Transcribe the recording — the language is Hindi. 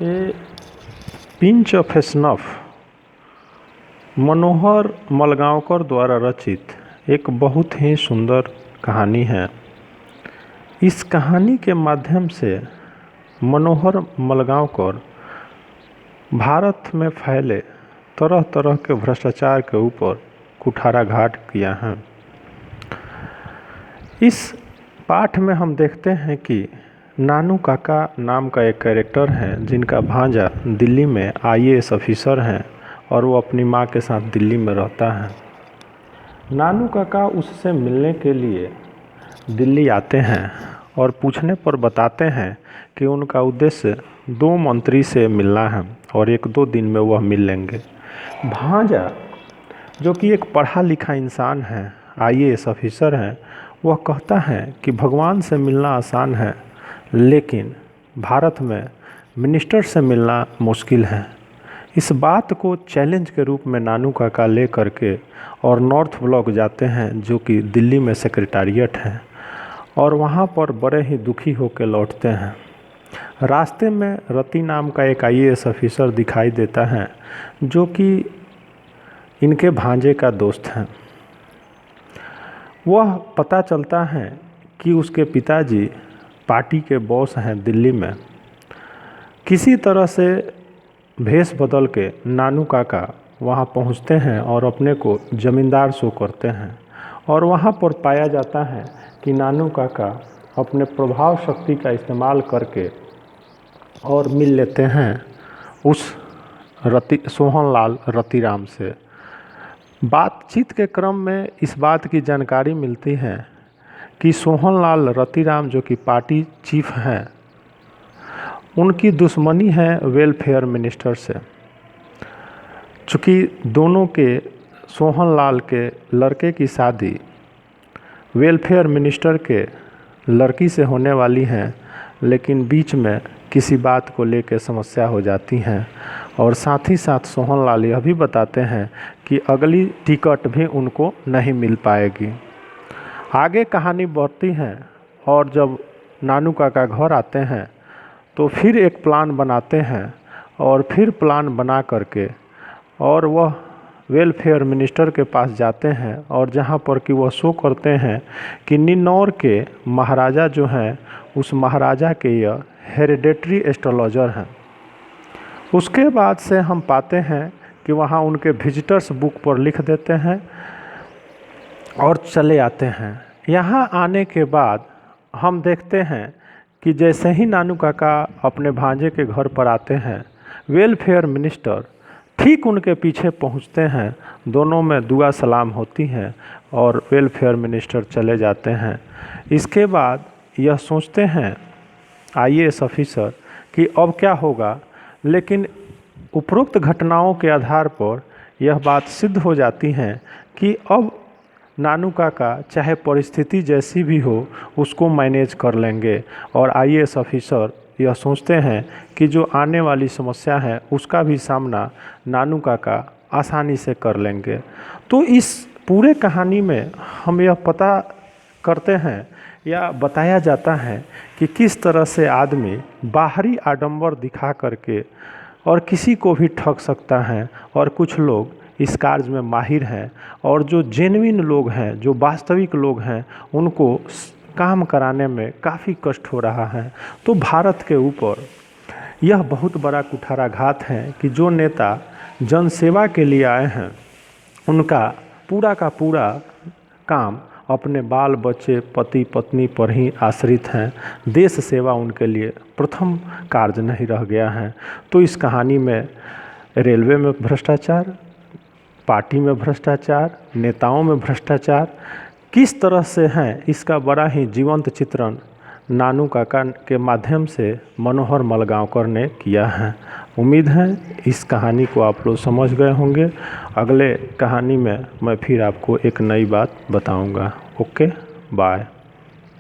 ए पिंच ऑफ स्नफ मनोहर मलगांवकर द्वारा रचित एक बहुत ही सुंदर कहानी है। इस कहानी के माध्यम से मनोहर मलगांवकर भारत में फैले तरह तरह के भ्रष्टाचार के ऊपर कुठाराघात किया है। इस पाठ में हम देखते हैं कि नानू काका नाम का एक कैरेक्टर है जिनका भांजा दिल्ली में आईएएस ऑफिसर हैं और वो अपनी माँ के साथ दिल्ली में रहता है। नानू काका उससे मिलने के लिए दिल्ली आते हैं और पूछने पर बताते हैं कि उनका उद्देश्य 2 मंत्री से मिलना है और 1-2 दिन में वह मिल लेंगे। भांजा जो कि एक पढ़ा लिखा इंसान है, आईएएस ऑफिसर है, वह कहता है कि भगवान से मिलना आसान है लेकिन भारत में मिनिस्टर से मिलना मुश्किल है। इस बात को चैलेंज के रूप में नानू काका ले करके और नॉर्थ ब्लॉक जाते हैं जो कि दिल्ली में सेक्रेटारिएट है और वहाँ पर बड़े ही दुखी होकर लौटते हैं। रास्ते में रति नाम का एक आईएएस ऑफिसर दिखाई देता है जो कि इनके भांजे का दोस्त है। वह पता चलता है कि उसके पिताजी पार्टी के बॉस हैं दिल्ली में। किसी तरह से भेष बदल के नानू काका वहां पहुंचते हैं और अपने को ज़मींदार शो करते हैं और वहां पर पाया जाता है कि नानू काका अपने प्रभाव शक्ति का इस्तेमाल करके और मिल लेते हैं उस सोहनलाल रतिराम से। बातचीत के क्रम में इस बात की जानकारी मिलती है कि सोहनलाल रतिराम जो कि पार्टी चीफ हैं, उनकी दुश्मनी है वेलफेयर मिनिस्टर से। चूँकि दोनों के सोहनलाल के लड़के की शादी वेलफेयर मिनिस्टर के लड़की से होने वाली है, लेकिन बीच में किसी बात को लेकर समस्या हो जाती हैं और साथ ही साथ सोहनलाल यह भी बताते हैं कि अगली टिकट भी उनको नहीं मिल पाएगी। आगे कहानी बढ़ती है और जब नानू काका घर आते हैं तो फिर एक प्लान बनाते हैं और फिर प्लान बना करके और वह वेलफेयर मिनिस्टर के पास जाते हैं और जहां पर कि वह शो करते हैं कि निन्नौर के महाराजा जो हैं उस महाराजा के यह हेरिडेटरी एस्ट्रोलॉजर हैं। उसके बाद से हम पाते हैं कि वहां उनके विजिटर्स बुक पर लिख देते हैं और चले आते हैं। यहाँ आने के बाद हम देखते हैं कि जैसे ही नानू काका अपने भांजे के घर पर आते हैं, वेलफेयर मिनिस्टर ठीक उनके पीछे पहुंचते हैं। दोनों में दुआ सलाम होती है और वेलफेयर मिनिस्टर चले जाते हैं। इसके बाद यह सोचते हैं आईएएस ऑफिसर कि अब क्या होगा, लेकिन उपरोक्त घटनाओं के आधार पर यह बात सिद्ध हो जाती है कि अब नानू काका चाहे परिस्थिति जैसी भी हो उसको मैनेज कर लेंगे और आईएएस ऑफिसर यह सोचते हैं कि जो आने वाली समस्या है उसका भी सामना नानू काका आसानी से कर लेंगे। तो इस पूरे कहानी में हम यह पता करते हैं या बताया जाता है कि किस तरह से आदमी बाहरी आडंबर दिखा करके और किसी को भी ठग सकता है और कुछ लोग इस कार्य में माहिर हैं और जो जेन्युइन लोग हैं, जो वास्तविक लोग हैं, उनको काम कराने में काफ़ी कष्ट हो रहा है। तो भारत के ऊपर यह बहुत बड़ा कुठाराघात है कि जो नेता जनसेवा के लिए आए हैं उनका पूरा का पूरा काम अपने बाल बच्चे पति पत्नी पर ही आश्रित हैं। देश सेवा उनके लिए प्रथम कार्य नहीं रह गया है। तो इस कहानी में रेलवे में भ्रष्टाचार, पार्टी में भ्रष्टाचार, नेताओं में भ्रष्टाचार किस तरह से हैं, इसका बड़ा ही जीवंत चित्रण नानू काका के माध्यम से मनोहर मलगांवकर ने किया है। उम्मीद है इस कहानी को आप लोग समझ गए होंगे। अगले कहानी में मैं फिर आपको एक नई बात बताऊंगा। Okay, bye.